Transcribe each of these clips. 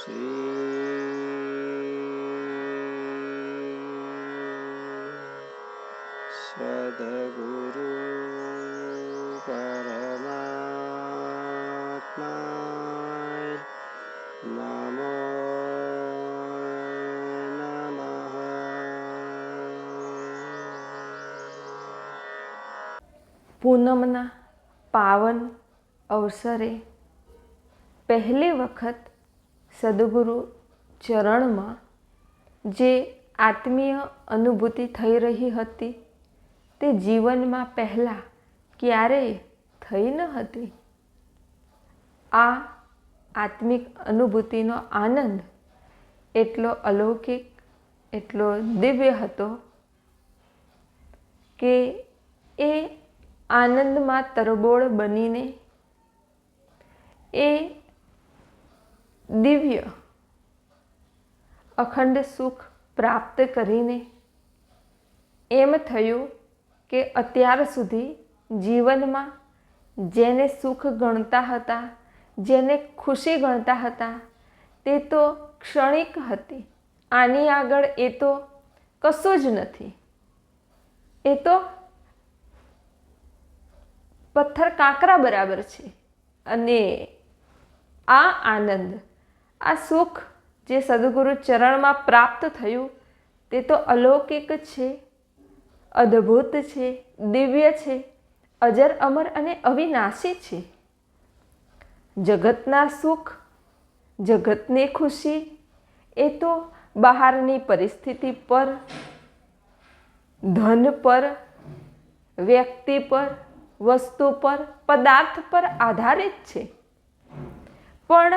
સદગુરુ પરમાત્માય નમો નમઃ. પૂનમના પાવન અવસરે પહેલી વખત સદગુરુ ચરણમાં જે આત્મીય અનુભૂતિ થઈ રહી હતી તે જીવનમાં પહેલાં ક્યારેય થઈ ન હતી. આ આત્મિક અનુભૂતિનો આનંદ એટલો અલૌકિક, એટલો દિવ્ય હતો કે એ આનંદમાં તરબોળ બનીને એ દિવ્ય અખંડ સુખ પ્રાપ્ત કરીને એમ થયું કે અત્યાર સુધી જીવનમાં જેને સુખ ગણતા હતા, જેને ખુશી ગણતા હતા, તે તો ક્ષણિક હતી. આની આગળ એ તો કશું જ નથી. એ તો પથ્થર કાંકરા બરાબર છે. અને આ આનંદ, આ સુખ જે સદગુરુ ચરણમાં પ્રાપ્ત થયું તે તો અલૌકિક છે, અદ્ભુત છે, દિવ્ય છે, અજર અમર અને અવિનાશી છે. જગતના સુખ, જગતની ખુશી એ તો બહારની પરિસ્થિતિ પર, ધન પર, વ્યક્તિ પર, વસ્તુ પર, પદાર્થ પર આધારિત છે. પણ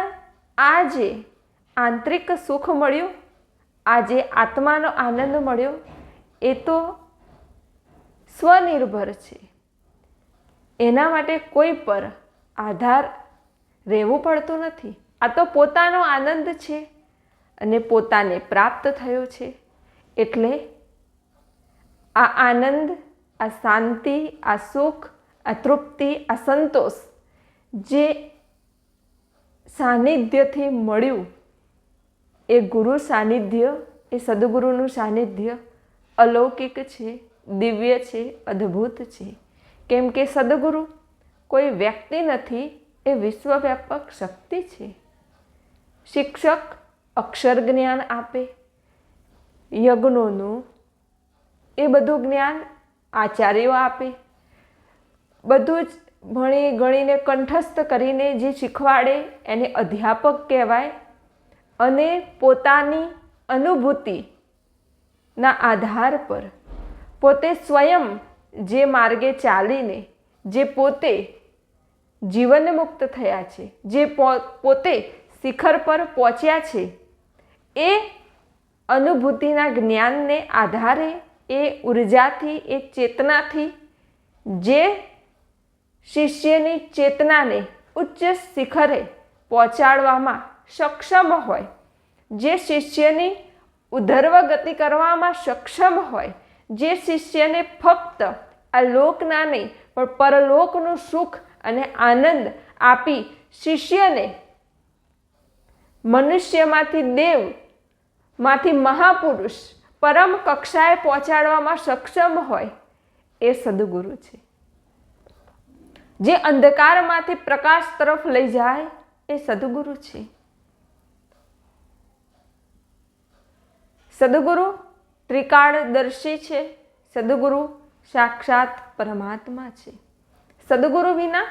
આ જે આંતરિક સુખ મળ્યું, આ જે આત્માનો આનંદ મળ્યો એ તો સ્વનિર્ભર છે. એના માટે કોઈ પર આધાર રહેવું પડતું નથી. આ તો પોતાનો આનંદ છે અને પોતાને પ્રાપ્ત થયો છે. એટલે આ આનંદ, આ શાંતિ, આ સુખ, આ તૃપ્તિ, આ સંતોષ જે સાનિધ્યથી મળ્યું, એ ગુરુ સાનિધ્ય, એ સદગુરુનું સાનિધ્ય અલૌકિક છે, દિવ્ય છે, અદ્ભુત છે. કેમ કે સદગુરુ કોઈ વ્યક્તિ નથી, એ વિશ્વવ્યાપક શક્તિ છે. શિક્ષક અક્ષર જ્ઞાન આપે, યજ્ઞોનું એ બધું જ્ઞાન આચાર્યો આપે, બધું જ ભણી ગણીને કંઠસ્થ કરીને જે શીખવાડે એને અધ્યાપક કહેવાય. અને પોતાની અનુભૂતિના આધાર પર પોતે સ્વયં જે માર્ગે ચાલીને જે પોતે જીવનમુક્ત થયા છે, જે પોતે શિખર પર પહોંચ્યા છે, એ અનુભૂતિના જ્ઞાનને આધારે, એ ઉર્જાથી, એ ચેતનાથી જે શિષ્યની ચેતનાને ઉચ્ચ શિખરે પહોંચાડવામાં સક્ષમ હોય, જે શિષ્યની ઉધર્વ ગતિ કરવામાં સક્ષમ હોય, જે શિષ્યને ફક્ત આ લોકના નહીં પણ પરલોકનું સુખ અને આનંદ આપી શિષ્યને મનુષ્યમાંથી દેવમાંથી મહાપુરુષ પરમ કક્ષાએ પહોંચાડવામાં સક્ષમ હોય, એ સદગુરુ છે. જે અંધકારમાંથી પ્રકાશ તરફ લઈ જાય, એ સદગુરુ છે. સદગુરુ ત્રિકાળદર્શી છે. સદગુરુ સાક્ષાત પરમાત્મા છે. સદગુરુ વિના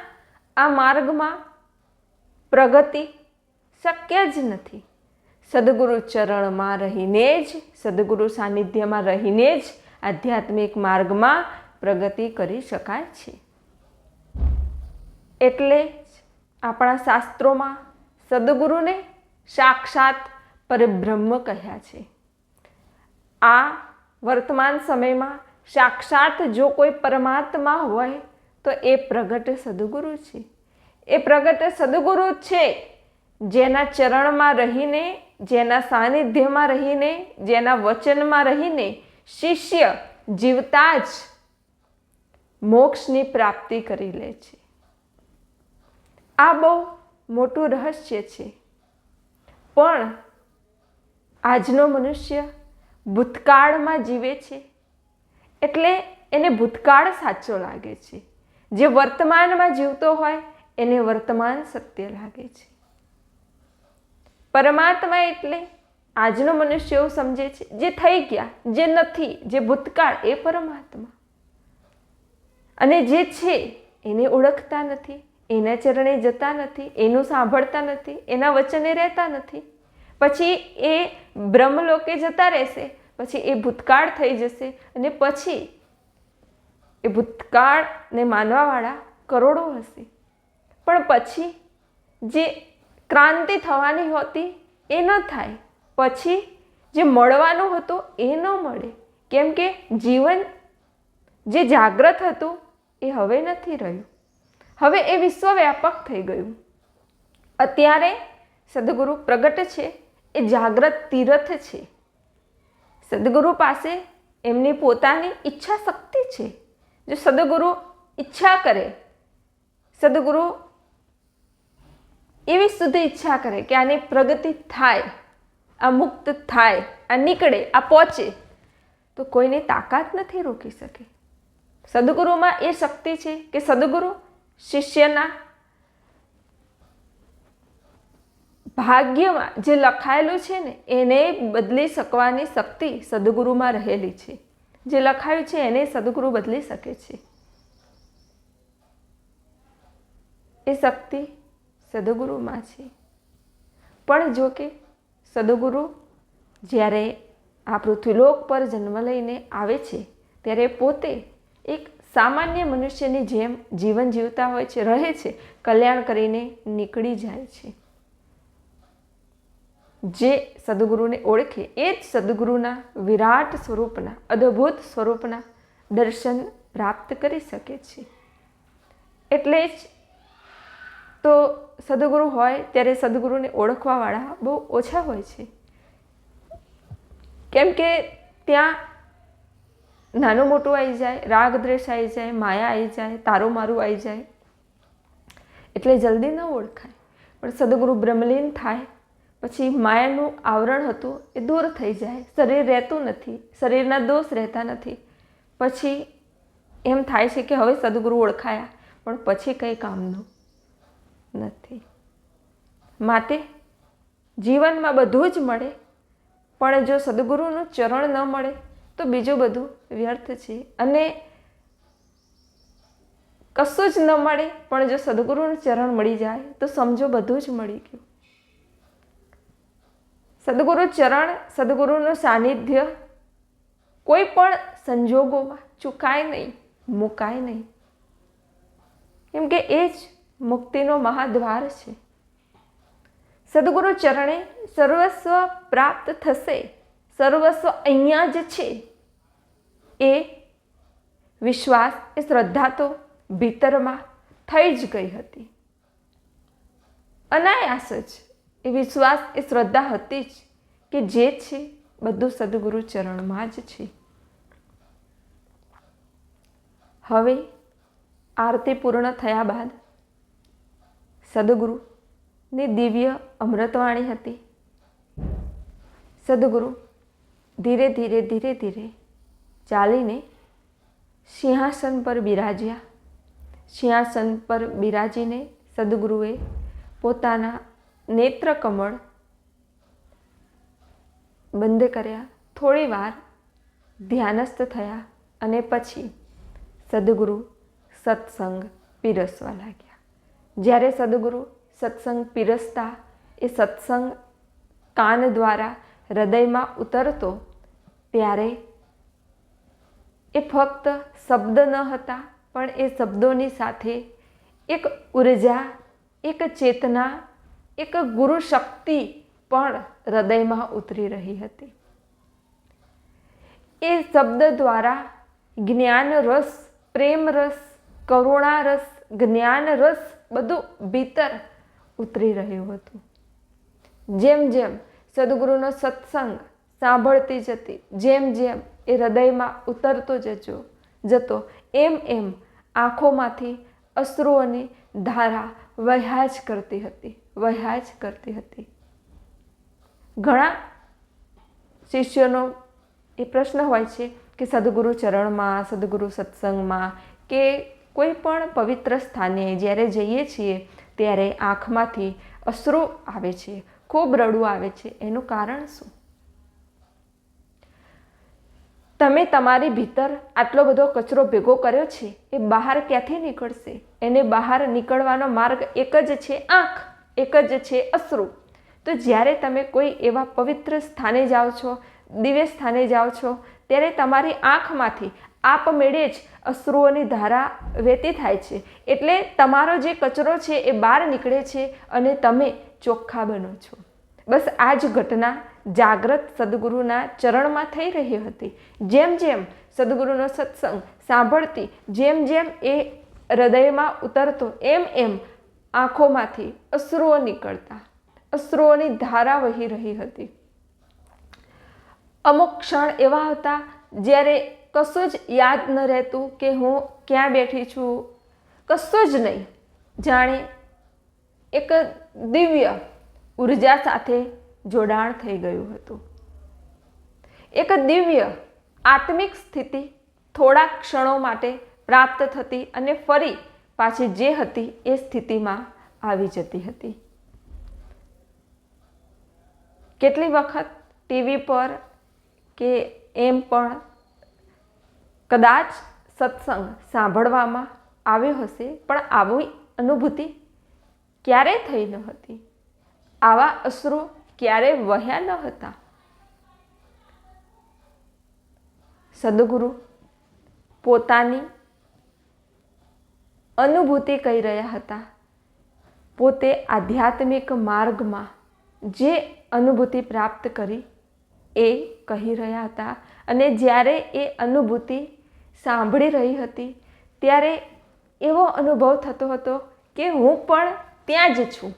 આ માર્ગમાં પ્રગતિ શક્ય જ નથી. સદગુરુ ચરણમાં રહીને જ, સદગુરુ સાનિધ્યમાં રહીને જ આધ્યાત્મિક માર્ગમાં પ્રગતિ કરી શકાય છે. એટલે જ આપણા શાસ્ત્રોમાં સદગુરુને સાક્ષાત પરબ્રહ્મ કહ્યા છે. આ વર્તમાન સમયમાં સાક્ષાત જો કોઈ પરમાત્મા હોય તો એ પ્રગટ સદગુરુ છે. એ પ્રગટ સદગુરુ છે જેના ચરણમાં રહીને, જેના સાનિધ્યમાં રહીને, જેના વચનમાં રહીને શિષ્ય જીવતા જ મોક્ષની પ્રાપ્તિ કરી લે છે. આ બહુ મોટું રહસ્ય છે. પણ આજનો મનુષ્ય ભૂતકાળમાં જીવે છે, એટલે એને ભૂતકાળ સાચો લાગે છે. જે વર્તમાનમાં જીવતો હોય એને વર્તમાન સત્ય લાગે છે. પરમાત્મા એટલે આજનો મનુષ્ય એવું સમજે છે જે થઈ ગયા, જે નથી, જે ભૂતકાળ, એ પરમાત્મા. અને જે છે એને ઓળખતા નથી, એના ચરણે જતા નથી, એનું સાંભળતા નથી, એના વચને રહેતા નથી. પછી એ બ્રહ્મલોકે જતા રહેશે, પછી એ ભૂતકાળ થઈ જશે, અને પછી એ ભૂતકાળને માનવાવાળા કરોડો હશે. પણ પછી જે ક્રાંતિ થવાની હતી એ ન થાય, પછી જે મળવાનું હતું એ ન મળે. કેમ કે જીવન જે જાગ્રત હતું એ હવે નથી રહ્યું. હવે એ વિશ્વવ્યાપક થઈ ગયું. અત્યારે સદગુરુ પ્રગટ છે એ જાગ્રત તીર્થ છે. સદગુરુ પાસે એમની પોતાની ઈચ્છા શક્તિ છે. જો સદગુરુ ઈચ્છા કરે, સદગુરુ એવી સુધી ઈચ્છા કરે કે આની પ્રગતિ થાય, આ મુક્ત થાય, આ નીકળે, આ પહોંચે, તો કોઈની તાકાત નથી રોકી શકે. સદગુરુમાં એ શક્તિ છે કે સદગુરુ શિષ્યના ભાગ્યમાં જે લખાયેલું છે ને એને બદલી શકવાની શક્તિ સદગુરુમાં રહેલી છે. જે લખાયું છે એને સદગુરુ બદલી શકે છે. એ શક્તિ સદગુરુમાં છે. પણ જો કે સદગુરુ જ્યારે આ પૃથ્વીલોક પર જન્મ લઈને આવે છે ત્યારે પોતે એક સામાન્ય મનુષ્યની જેમ જીવન જીવતા હોય છે, રહે છે, કલ્યાણ કરીને નીકળી જાય છે. જે સદગુરુને ઓળખે એ જ સદગુરુના વિરાટ સ્વરૂપના, અદ્ભુત સ્વરૂપના દર્શન પ્રાપ્ત કરી શકે છે. એટલે જ તો સદગુરુ હોય ત્યારે સદગુરુને ઓળખવાવાળા બહુ ઓછા હોય છે. કેમ કે ત્યાં નાનું મોટું આવી જાય, રાગ દ્વેષ આવી જાય, માયા આવી જાય, તારું મારું આવી જાય, એટલે જલ્દી ન ઓળખાય. પણ સદગુરુ બ્રહ્મલીન થાય પછી માયાનું આવરણ હતું એ દૂર થઈ જાય, શરીર રહેતું નથી, શરીરના દોષ રહેતા નથી. પછી એમ થાય છે કે હવે સદગુરુ ઓળખાયા, પણ પછી કંઈ કામનું નથી. માટે જીવનમાં બધું જ મળે, પણ જો સદગુરુનું ચરણ ન મળે તો બીજું બધું વ્યર્થ છે. અને કશું જ ન મળે પણ જો સદગુરુનું ચરણ મળી જાય તો સમજો બધું જ મળી ગયું. સદગુરુ ચરણ, સદગુરુનું સાનિધ્ય કોઈ પણ સંજોગોમાં ચૂકાય નહીં, મુકાય નહીં. કેમ કે એ જ મુક્તિનો મહાદ્વાર છે. સદગુરુ ચરણે સર્વસ્વ પ્રાપ્ત થશે, સર્વસ્વ અહીંયા જ છે એ વિશ્વાસ, એ શ્રદ્ધા તો ભીતરમાં થઈ જ ગઈ હતી. અનાયાસ જ એ વિશ્વાસ, એ શ્રદ્ધા હતી જ કે જે છે બધું સદગુરુ ચરણમાં જ છે. હવે આરતી પૂર્ણ થયા બાદ સદગુરુની દિવ્ય અમૃતવાણી હતી. સદગુરુ ધીરે ધીરે ધીરે ધીરે ચાલીને સિંહાસન પર બિરાજ્યા. સિંહાસન પર બિરાજીને સદગુરુએ પોતાના નેત્રકમળ બંધ કર્યા, થોડી વાર ધ્યાનસ્થ થયા અને પછી સદગુરુ સત્સંગ પીરસવા લાગ્યા. જ્યારે સદગુરુ સત્સંગ પીરસતા, એ સત્સંગ કાન દ્વારા હૃદયમાં ઉતરતો, ત્યારે એ ફક્ત શબ્દ ન હતા, પણ એ શબ્દોની સાથે એક ઉર્જા, એક ચેતના, એક ગુરુ શક્તિ પણ હૃદયમાં ઉતરી રહી હતી. એ શબ્દ દ્વારા જ્ઞાન રસ, પ્રેમ રસ, કરુણા રસ, જ્ઞાન રસ બધું ભીતર ઉતરી રહ્યું હતું. જેમ જેમ સદગુરુનો સત્સંગ સાંભળતી જતી, જેમ જેમ એ હૃદયમાં ઉતરતો જતો, એમ એમ આંખોમાંથી અશ્રુઓની ધારા વહ્યા જ કરતી હતી, વહ્યા જ કરતી હતી. ઘણા શિષ્યોનો એ પ્રશ્ન હોય છે કે સદગુરુ ચરણમાં, સદગુરુ સત્સંગમાં કે કોઈ પણ પવિત્ર સ્થાને જ્યારે જઈએ છીએ ત્યારે આંખમાંથી અશ્રુ આવે છે, ખૂબ રડવું આવે છે. એનું કારણ શું? તમે તમારી ભીતર આટલો બધો કચરો ભેગો કર્યો છે, એ બહાર ક્યાંથી નીકળશે? એને બહાર નીકળવાનો માર્ગ એક જ છે, આંખ, એક જ છે અશ્રુ. તો જ્યારે તમે કોઈ એવા પવિત્ર સ્થાને જાઓ છો, દિવ્ય સ્થાને જાઓ છો, ત્યારે તમારી આંખમાંથી આપમેળે જ અશ્રુઓની ધારા વહેતી થાય છે. એટલે તમારો જે કચરો છે એ બહાર નીકળે છે અને તમે ચોખ્ખા બનો છો. બસ આ જ ઘટના જાગ્રત સદગુરુના ચરણમાં થઈ રહી હતી. જેમ જેમ સદગુરુનો સત્સંગ સાંભળતી, જેમ જેમ એ હૃદયમાં ઉતરતો, એમ એમ આંખોમાંથી અશ્રુઓ નીકળતા, અશ્રુઓની ધારા વહી રહી હતી. અમુક ક્ષણ એવા હતા જ્યારે કશું જ યાદ ન રહેતું કે હું ક્યાં બેઠી છું, કશું જ નહીં. જાણે એક દિવ્ય ઉર્જા સાથે જોડાણ થઈ ગયું હતું. એક દિવ્ય આત્મિક સ્થિતિ થોડા ક્ષણો માટે પ્રાપ્ત થતી અને ફરી પાછી જે હતી એ સ્થિતિમાં આવી જતી હતી. કેટલી વખત ટીવી પર કે એમ પણ કદાચ સત્સંગ સાંભળવામાં આવ્યો હશે, પણ આવી અનુભૂતિ ક્યારેય થઈ ન હતી. આવા અશ્રુ ક્યારેય વહ્યા ન હતા. સદગુરુ પોતાની અનુભૂતિ કહી રહ્યા હતા. પોતે આધ્યાત્મિક માર્ગમાં જે અનુભૂતિ પ્રાપ્ત કરી એ કહી રહ્યા હતા. અને જ્યારે એ અનુભૂતિ સાંભળી રહી હતી ત્યારે એવો અનુભવ થતો હતો કે હું પણ ત્યાં જ છું.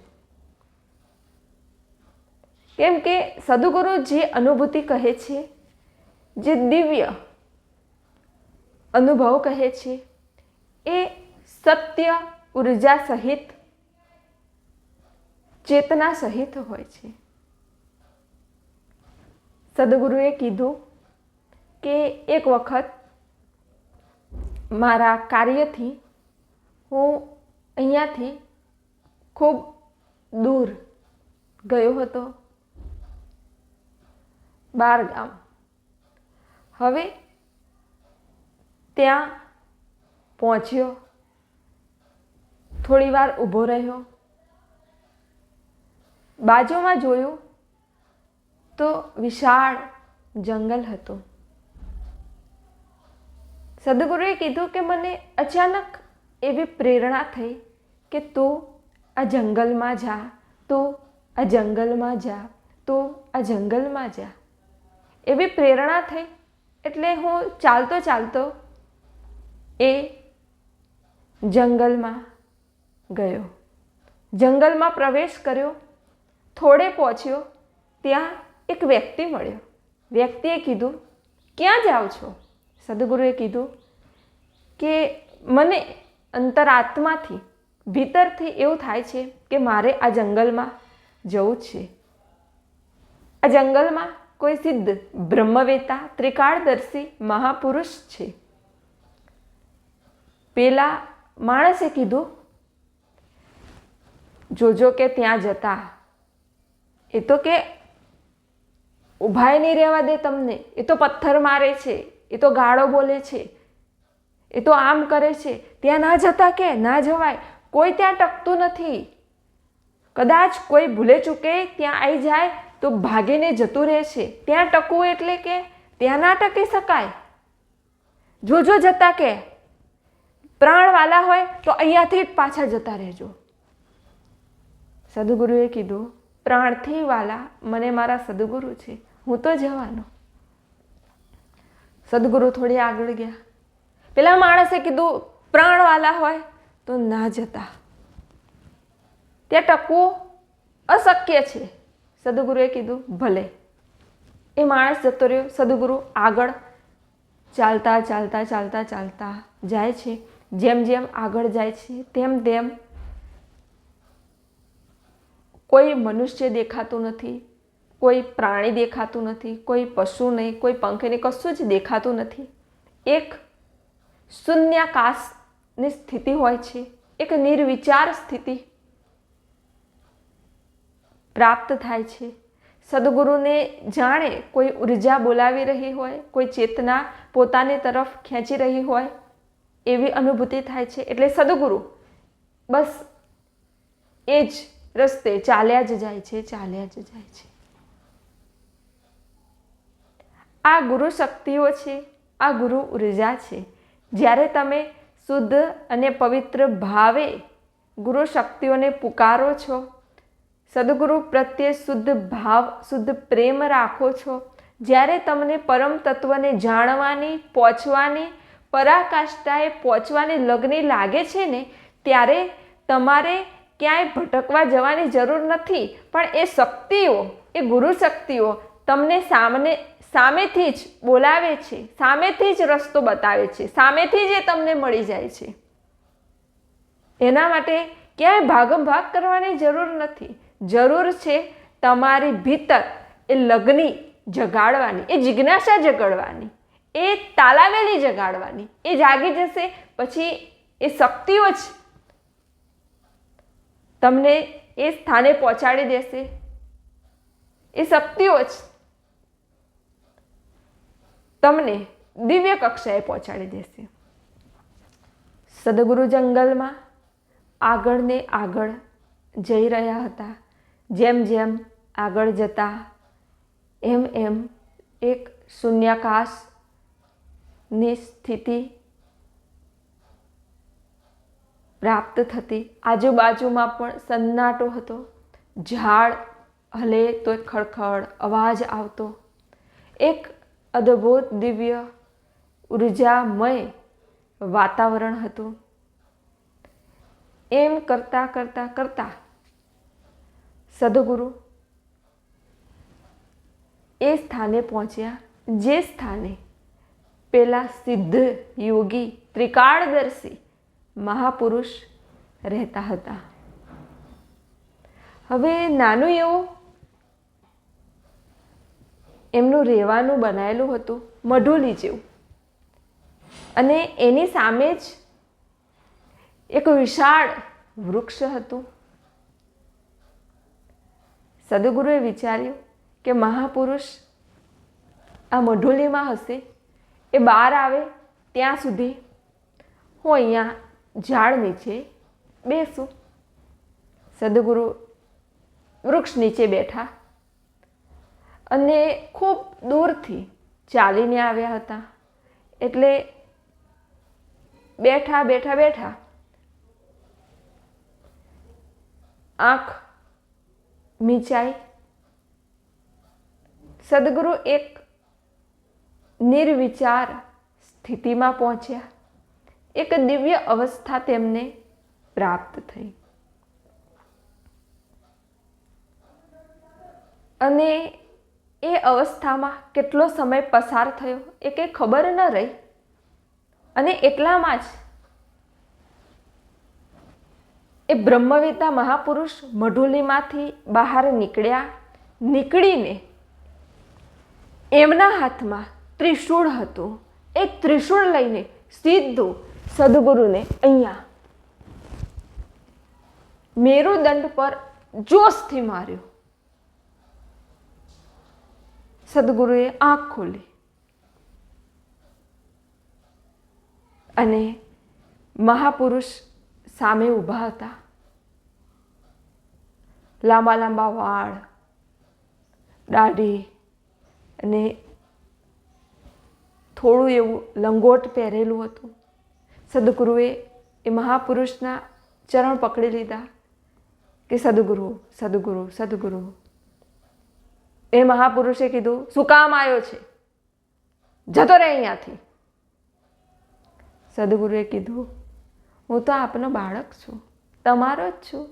કેમ કે સદગુરુ જે અનુભૂતિ કહે છે, જે દિવ્ય અનુભવ કહે છે, એ સત્ય ઉર્જા સહિત, ચેતના સહિત હોય છે. સદગુરુએ કીધું કે એક વખત મારા કાર્યથી હું અહીંયાથી ખૂબ દૂર ગયો હતો, બહાર ગામ. હવે ત્યાં પહોંચ્યો, થોડી વાર ઊભો રહ્યો, બાજુમાં જોયું તો વિશાળ જંગલ હતું. સદગુરુએ કીધું કે મને અચાનક એવી પ્રેરણા થઈ કે તું આ જંગલમાં જા, તું આ જંગલમાં જા, તું આ જંગલમાં જા. એવી પ્રેરણા થઈ એટલે હું ચાલતો ચાલતો એ જંગલમાં ગયો. જંગલમાં પ્રવેશ કર્યો, થોડે પહોંચ્યો, ત્યાં એક વ્યક્તિ મળ્યો. વ્યક્તિએ કીધું, ક્યાં જાઓ છો? સદગુરુએ કીધું કે મને અંતરાત્માથી, ભીતરથી એવું થાય છે કે મારે આ જંગલમાં જવું છે. આ જંગલમાં કોઈ સિદ્ધ બ્રહ્મવેતા ત્રિકાળદર્શી મહાપુરુષ છે. પેલા માણસે કીધું, જોજો કે ત્યાં જતા એ તો કે ઊભાય નહીં રહેવા દે તમને, એ તો પથ્થર મારે છે, એ તો ગાળો બોલે છે, એ તો આમ કરે છે, ત્યાં ના જતા કે ના જવાય, કોઈ ત્યાં ટકતું નથી. કદાચ કોઈ ભૂલે ચૂકે ત્યાં આવી જાય તો ભાગીને જતું રહે છે. ત્યાં ટકવું એટલે કે ત્યાં ના ટકી શકાય. જોજો જતા કે પ્રાણવાલા હોય તો અહીંયાથી જ પાછા જતા રહેજો. સદગુરુએ કીધું, પ્રાણથી વાલા મને મારા સદગુરુ છે, હું તો જવાનો. સદગુરુ થોડી આગળ ગયા. પેલા માણસે કીધું, પ્રાણવાલા હોય તો ના જતા, ત્યાં ટકવું અશક્ય છે. સદગુરુએ કીધું, ભલે. એ માણસ જતો રહ્યો. સદગુરુ આગળ ચાલતા ચાલતા ચાલતા ચાલતા જાય છે. જેમ જેમ આગળ જાય છે તેમ તેમ કોઈ મનુષ્ય દેખાતું નથી, કોઈ પ્રાણી દેખાતું નથી, કોઈ પશુ નહીં, કોઈ પંખી નહીં, કશું જ દેખાતું નથી. એક શૂન્યાકાશની સ્થિતિ હોય છે, એક નિર્વિચાર સ્થિતિ પ્રાપ્ત થાય છે. સદગુરુને જાણે કોઈ ઉર્જા બોલાવી રહી હોય, કોઈ ચેતના પોતાની તરફ ખેંચી રહી હોય એવી અનુભૂતિ થાય છે. એટલે સદગુરુ બસ એ જ રસ્તે ચાલ્યા જ જાય છે, ચાલ્યા જ જાય છે. આ ગુરુ શક્તિઓ છે, આ ગુરુ ઉર્જા છે. જ્યારે તમે શુદ્ધ અને પવિત્ર ભાવે ગુરુ શક્તિઓને પુકારો છો, સદગુરુ પ્રત્યે શુદ્ધ ભાવ, શુદ્ધ પ્રેમ રાખો છો, જ્યારે તમને પરમ તત્વને જાણવાની, પહોંચવાની, પરાકાષ્ઠાએ પહોંચવાની લગ્ની લાગે છે ને, ત્યારે તમારે ક્યાંય ભટકવા જવાની જરૂર નથી. પણ એ શક્તિઓ, એ ગુરુ શક્તિઓ તમને સામેથી જ બોલાવે છે, સામેથી જ રસ્તો બતાવે છે, સામેથી જ એ તમને મળી જાય છે. એના માટે ક્યાંય ભાગમ-ભાગ કરવાની જરૂર નથી. જરૂર છે તમારી ભીતર એ લગ્ની જગાડવાની, એ જિજ્ઞાસા જગાડવાની, એ તાલાવેલી જગાડવાની. એ જાગી જશે પછી એ શક્તિઓ જ તમને એ સ્થાને પહોંચાડી દેશે. એ શક્તિઓ જ તમને દિવ્ય કક્ષાએ પહોંચાડી દેશે. સદગુરુ જંગલમાં આગળ ને આગળ જઈ રહ્યા હતા. જેમ જેમ આગળ જતા એમ એમ એક શૂન્યાકાશની સ્થિતિ પ્રાપ્ત થતી. આજુબાજુમાં પણ સન્નાટો હતો. ઝાડ હલે તો ખડખડ અવાજ આવતો. એક અદ્ભુત દિવ્ય ઉર્જામય વાતાવરણ હતું. એમ કરતાં કરતાં કરતાં સદગુરુ એ સ્થાને પહોંચ્યા, જે સ્થાને પેલા સિદ્ધ યોગી ત્રિકાળદર્શી મહાપુરુષ રહેતા હતા. હવે નાનું એવું એમનું રહેવાનું બનાવેલું હતું, મઢુલી જેવું, અને એની સામે જ એક વિશાળ વૃક્ષ હતું. સદગુરુએ વિચાર્યું કે મહાપુરુષ આ મઢુલીમાં હશે, એ બહાર આવે ત્યાં સુધી હું અહીંયા ઝાડ નીચે બેસું. સદગુરુ વૃક્ષ નીચે બેઠા અને ખૂબ દૂરથી ચાલીને આવ્યા હતા. એટલે બેઠા બેઠા બેઠા આંખ મીચાઈ. સદગુરુ એક નિર્વિચાર સ્થિતિમાં પહોંચ્યા. એક દિવ્ય અવસ્થા તેમને પ્રાપ્ત થઈ. અને એ અવસ્થામાં કેટલો સમય પસાર થયો એ કંઈ ખબર ન રહી. અને એટલામાં જ એ બ્રહ્મવેતા મહાપુરુષ મઢુલીમાંથી બહાર નીકળ્યા. નીકળીને એમના હાથમાં ત્રિશૂળ હતું. એ ત્રિશૂળ લઈને સીધું સદગુરુને અહીંયા મેરુદંડ પર જોશથી માર્યો. સદગુરુએ આંખ ખોલી અને મહાપુરુષ સામે ઊભા હતા. લાંબા લાંબા વાળ, દાઢી અને થોડું એવું લંગોટ પહેરેલું હતું. સદગુરુએ એ મહાપુરુષના ચરણ પકડી લીધા કે સદગુરુ, સદગુરુ, સદગુરુ. એ મહાપુરુષે કીધું, શું કામ આવ્યો છે? જતો રહે અહીંયાથી. સદગુરુએ કીધું, હું તો આપનો બાળક છું, તમારો જ છું.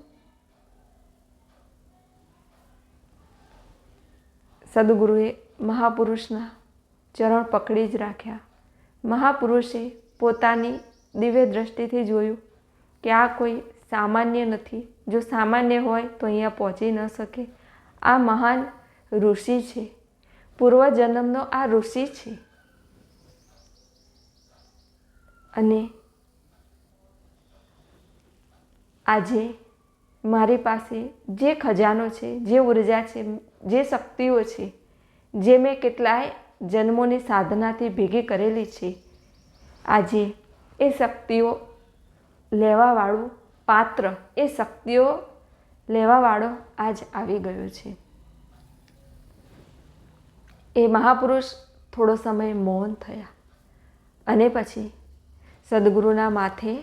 સદગુરુએ મહાપુરુષના ચરણ પકડી જ રાખ્યા. મહાપુરુષે પોતાની દિવ્ય દ્રષ્ટિથી જોયું કે આ કોઈ સામાન્ય નથી. જો સામાન્ય હોય તો અહીંયા પહોંચી ન શકે. આ મહાન ઋષિ છે, પૂર્વજન્મનો આ ઋષિ છે. અને આજે મારી પાસે જે ખજાનો છે, જે ઉર્જા છે, જે શક્તિઓ છે, જે મેં કેટલાય જન્મોની સાધનાથી ભેગી કરેલી છે, આજે એ શક્તિઓ લેવાવાળું પાત્ર, એ શક્તિઓ લેવાવાળો આજ આવી ગયો છે. એ મહાપુરુષ થોડો સમય મૌન થયા અને પછી સદગુરુના માથે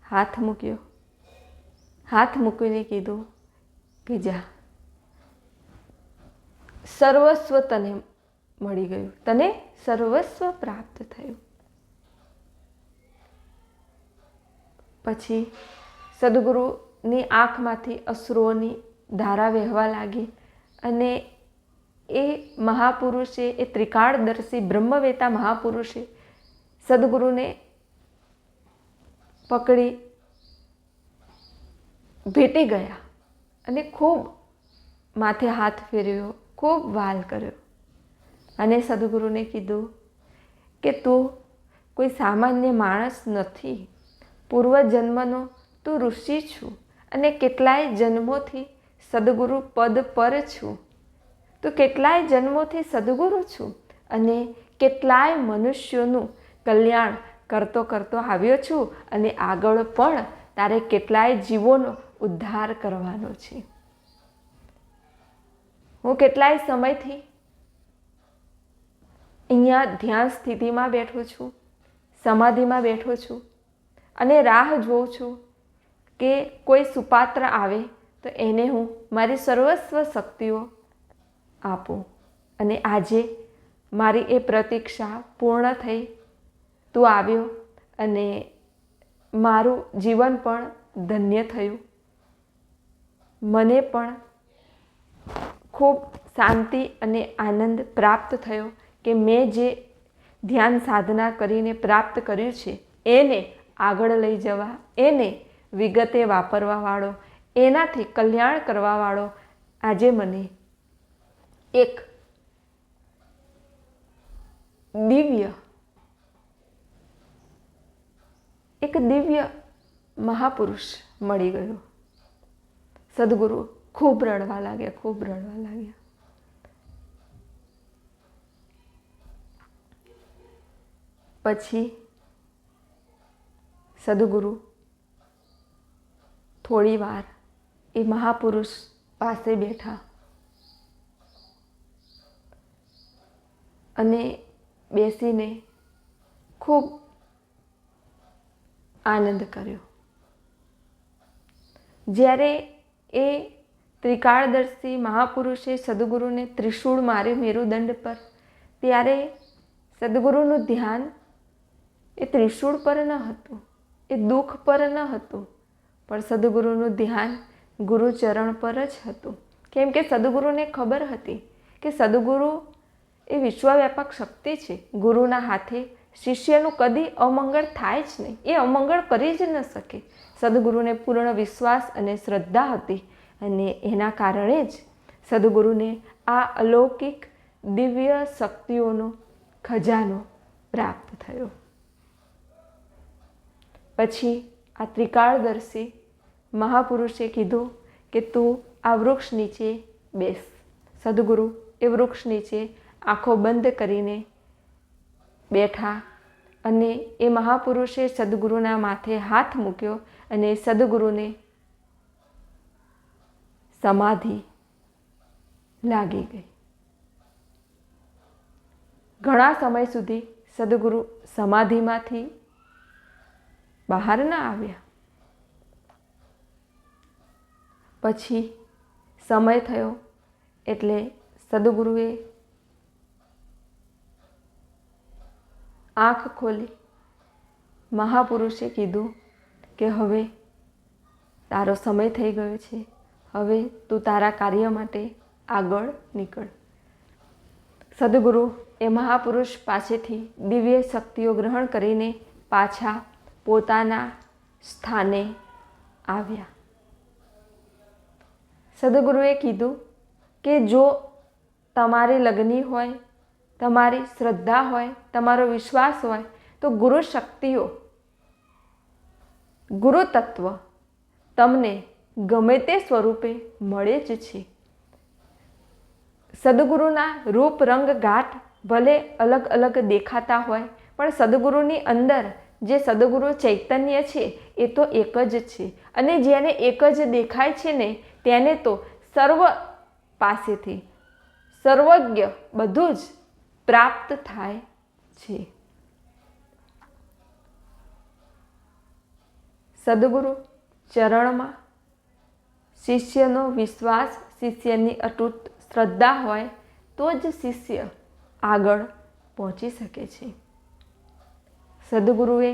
હાથ મૂક્યો. હાથ મૂકીને કીધું કે જા, સર્વસ્વ તને મળી ગયું, તને સર્વસ્વ પ્રાપ્ત થયું. પછી સદગુરુની આંખમાંથી અશ્રુઓની ધારા વહેવા લાગી અને એ મહાપુરુષે, એ ત્રિકાળદર્શી બ્રહ્મવેતા મહાપુરુષે સદગુરુને પકડી ભેટી ગયા અને ખૂબ માથે હાથ ફેરવ્યો, ખૂબ વાલ કર્યો અને સદગુરુને કીધું કે તું કોઈ સામાન્ય માણસ નથી, પૂર્વજન્મનો તું ઋષિ છું અને કેટલાય જન્મોથી સદગુરુ પદ પર છું. તું કેટલાય જન્મોથી સદગુરુ છું અને કેટલાય મનુષ્યોનું કલ્યાણ કરતો કરતો આવ્યો છું અને આગળ પણ તારે કેટલાય જીવોનો ઉદ્ધાર કરવાનો છે. હું કેટલાય સમયથી અહીંયા ધ્યાન સ્થિતિમાં બેઠો છું, સમાધિમાં બેઠો છું અને રાહ જોઉં છું કે કોઈ સુપાત્ર આવે તો એને હું મારી સર્વસ્વ શક્તિઓ આપું. અને આજે મારી એ પ્રતીક્ષા પૂર્ણ થઈ. તું આવ્યો અને મારું જીવન પણ ધન્ય થયું. મને પણ ખૂબ શાંતિ અને આનંદ પ્રાપ્ત થયો કે મેં જે ધ્યાન સાધના કરીને પ્રાપ્ત કર્યું છે એને આગળ લઈ જવા, એને વિગતે વાપરવાવાળો, એનાથી કલ્યાણ કરવાવાળો આજે મને એક દિવ્ય મહાપુરુષ મળી ગયો. સદગુરુ ખૂબ રડવા લાગ્યા, ખૂબ રડવા લાગ્યા. પછી સદગુરુ થોડી વાર એ મહાપુરુષ પાસે બેઠા અને બેસીને ખૂબ આનંદ કર્યો. જ્યારે એ ત્રિકાળદર્શી મહાપુરુષે સદગુરુને ત્રિશૂળ માર્યું મેરુદંડ પર, ત્યારે સદગુરુનું ધ્યાન એ ત્રિશૂળ પર ન હતું, એ દુઃખ પર ન હતું, પણ સદગુરુનું ધ્યાન ગુરુચરણ પર જ હતું. કેમ કે સદગુરુને ખબર હતી કે સદગુરુ એ વિશ્વવ્યાપક શક્તિ છે. ગુરુના હાથે શિષ્યનું કદી અમંગળ થાય જ નહીં, એ અમંગળ કરી જ ન શકે. સદગુરુને પૂર્ણ વિશ્વાસ અને શ્રદ્ધા હતી અને એના કારણે જ સદગુરુને આ અલૌકિક દિવ્ય શક્તિઓનો ખજાનો પ્રાપ્ત થયો. પછી આ ત્રિકાળદર્શી મહાપુરુષે કીધું કે તું આ વૃક્ષ નીચે બેસ. સદગુરુ એ વૃક્ષ નીચે આંખો બંધ કરીને બેઠા અને એ મહાપુરુષે સદગુરુના માથે હાથ મૂક્યો અને સદગુરુને સમાધિ લાગી ગઈ. ઘણા સમય સુધી સદગુરુ સમાધિમાંથી બહાર ન આવ્યા. પછી સમય થયો એટલે સદગુરુએ આંખ ખોલી. મહાપુરુષે કીધું કે હવે તારો સમય થઈ ગયો છે, હવે તું તારા કાર્ય માટે આગળ નીકળ. સદગુરુ એ મહાપુરુષ પાસેથી દિવ્ય શક્તિઓ ગ્રહણ કરીને પાછા પોતાના સ્થાને આવ્યા. સદગુરુએ કીધું કે જો તમારી લગની હોય, તમારી શ્રદ્ધા હોય, તમારો વિશ્વાસ હોય તો ગુરુ શક્તિઓ, ગુરુ તત્વ તમને ગમે તે સ્વરૂપે મળે જ છે. સદગુરુના રૂપ રંગ ઘાટ ભલે અલગ અલગ દેખાતા હોય, પણ સદગુરુની અંદર જે સદગુરુ ચૈતન્ય છે એ તો એક જ છે. અને જેને એક જ દેખાય છે ને તેને તો સર્વ પાસેથી સર્વજ્ઞ બધું જ પ્રાપ્ત થાય છે. સદગુરુ ચરણમાં શિષ્યનો વિશ્વાસ, શિષ્યની અતૂટ શ્રદ્ધા હોય તો જ શિષ્ય આગળ પહોંચી શકે છે. સદગુરુએ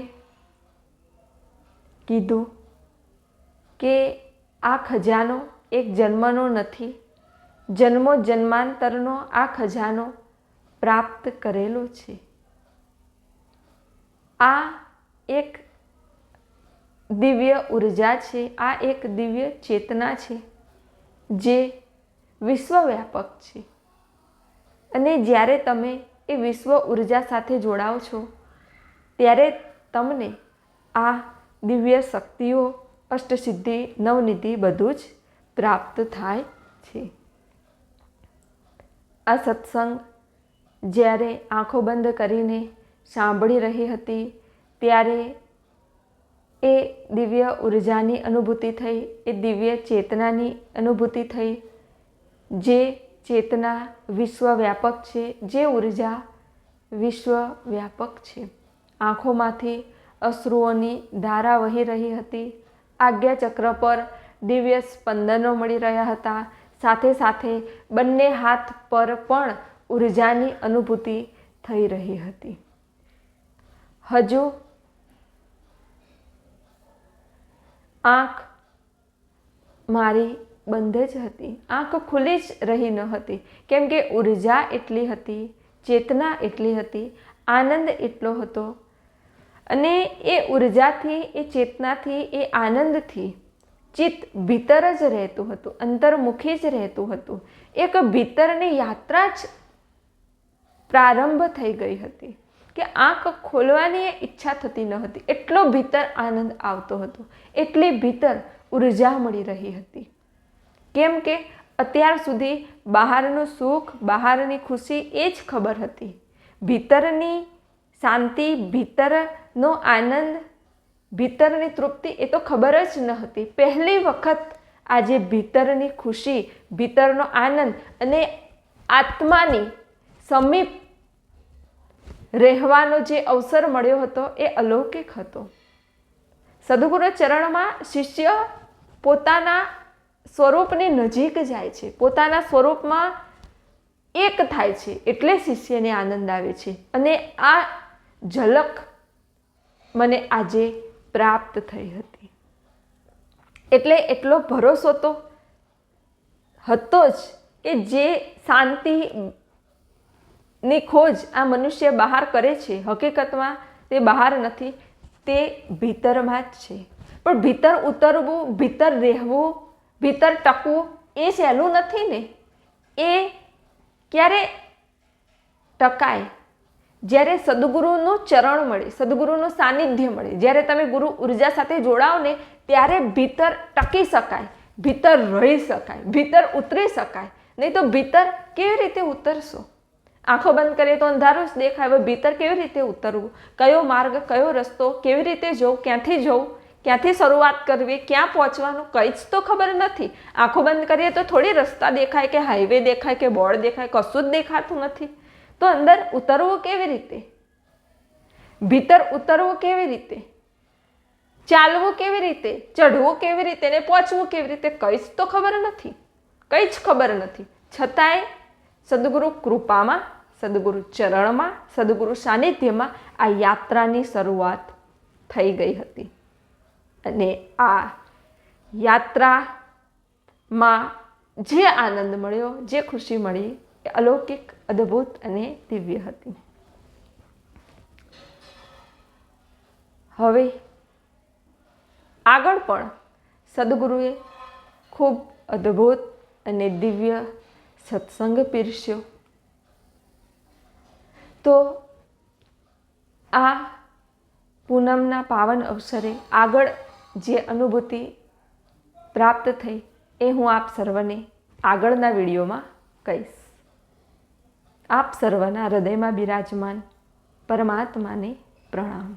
કીધું કે આ ખજાનો એક જન્મનો નથી, જન્મો જન્માંતરનો આ ખજાનો પ્રાપ્ત કરેલો છે. આ એક દિવ્ય ઉર્જા છે, આ એક દિવ્ય ચેતના છે જે વિશ્વવ્યાપક છે. અને જ્યારે તમે એ વિશ્વ ઉર્જા સાથે જોડાઓ છો ત્યારે તમને આ દિવ્ય શક્તિઓ, અષ્ટસિદ્ધિ, નવનિધિ બધું જ પ્રાપ્ત થાય છે. આ સત્સંગ જ્યારે આંખો બંધ કરીને સાંભળી રહી હતી ત્યારે એ દિવ્ય ઉર્જાની અનુભૂતિ થઈ, એ દિવ્ય ચેતનાની અનુભૂતિ થઈ. જે ચેતના વિશ્વવ્યાપક છે, જે ઉર્જા વિશ્વવ્યાપક છે. આંખોમાંથી અશ્રુઓની ધારા વહી રહી હતી. આજ્ઞાચક્ર પર દિવ્ય સ્પંદનો મળી રહ્યા હતા. સાથે સાથે બંને હાથ પર પણ ઉર્જાની અનુભૂતિ થઈ રહી હતી. હજુ આંખ મારી બંધ જ હતી, આંખ ખુલ્લી જ રહી ન હતી, કેમ કે ઉર્જા એટલી હતી, ચેતના એટલી હતી, આનંદ એટલો હતો. અને એ ઉર્જાથી, એ ચેતનાથી, એ આનંદથી ચિત્ત ભીતર જ રહેતું હતું, અંતર્મુખી જ રહેતું હતું. એક ભીતરની યાત્રા જ પ્રારંભ થઈ ગઈ હતી કે આંખ ખોલવાની ઈચ્છા થતી ન હતી. એટલો ભીતર આનંદ આવતો હતો, એટલી ભીતર ઉર્જા મળી રહી હતી. કેમ કે અત્યાર સુધી બહારનું સુખ, બહારની ખુશી એ જ ખબર હતી. ભીતરની શાંતિ, ભીતરનો આનંદ, ભીતરની તૃપ્તિ એ તો ખબર જ ન હતી. પહેલી વખત આજે ભીતરની ખુશી, ભીતરનો આનંદ અને આત્માની સમીપ રહેવાનો જે અવસર મળ્યો હતો એ અલૌકિક હતો. સદગુરુ ચરણમાં શિષ્ય પોતાના સ્વરૂપની નજીક જાય છે, પોતાના સ્વરૂપમાં એક થાય છે, એટલે શિષ્યને આનંદ આવે છે. અને આ ઝલક મને આજે પ્રાપ્ત થઈ હતી. એટલે એટલો ભરોસો તો હતો જ કે જે શાંતિની ખોજ આ મનુષ્ય બહાર કરે છે, હકીકતમાં તે બહાર નથી, તે ભીતરમાં જ છે. પણ ભીતર ઉતરવું, ભીતર રહેવું, ભીતર ટકવું એ સહેલું નથી ને. એ ક્યારે ટકાય? જ્યારે સદગુરુનું ચરણ મળે, સદગુરુનું સાનિધ્ય મળે, જ્યારે તમે ગુરુ ઉર્જા સાથે જોડાઓ ને ત્યારે ભીતર ટકી શકાય, ભીતર રહી શકાય, ભીતર ઉતરી શકાય. નહીં તો ભીતર કેવી રીતે ઉતરશો? આંખો બંધ કરીએ તો અંધારું જ દેખાય. હવે ભીતર કેવી રીતે ઉતરવું? કયો માર્ગ, કયો રસ્તો, કેવી રીતે જવું, ક્યાંથી જવું, ક્યાંથી શરૂઆત કરવી, ક્યાં પહોંચવાનું, કંઈ જ તો ખબર નથી. આંખો બંધ કરીએ તો થોડી રસ્તા દેખાય કે હાઈવે દેખાય કે બોર્ડ દેખાય, કશું જ દેખાતું નથી. તો અંદર ઉતરવું કેવી રીતે? ભીતર ઉતરવું કેવી રીતે? ચાલવું કેવી રીતે? ચઢવું કેવી રીતે? ને પહોંચવું કેવી રીતે? કંઈ જ તો ખબર નથી, કંઈ જ ખબર નથી. છતાંય સદગુરુ કૃપામાં, સદગુરુ ચરણમાં, સદગુરુ સાનિધ્યમાં આ યાત્રાની શરૂઆત થઈ ગઈ હતી. અને આ યાત્રામાં જે આનંદ મળ્યો, જે ખુશી મળી એ અલૌકિક, અદ્ભુત અને દિવ્ય હતી. હવે આગળ પણ સદગુરુએ ખૂબ અદ્ભુત અને દિવ્ય સત્સંગ પીરસ્યો. તો આ પૂનમના પાવન અવસરે આગળ જે અનુભૂતિ પ્રાપ્ત થઈ એ હું આપ સર્વને આગળના વિડીયોમાં કહીશ. આપ સર્વના હૃદયમાં બિરાજમાન પરમાત્માને પ્રણામ.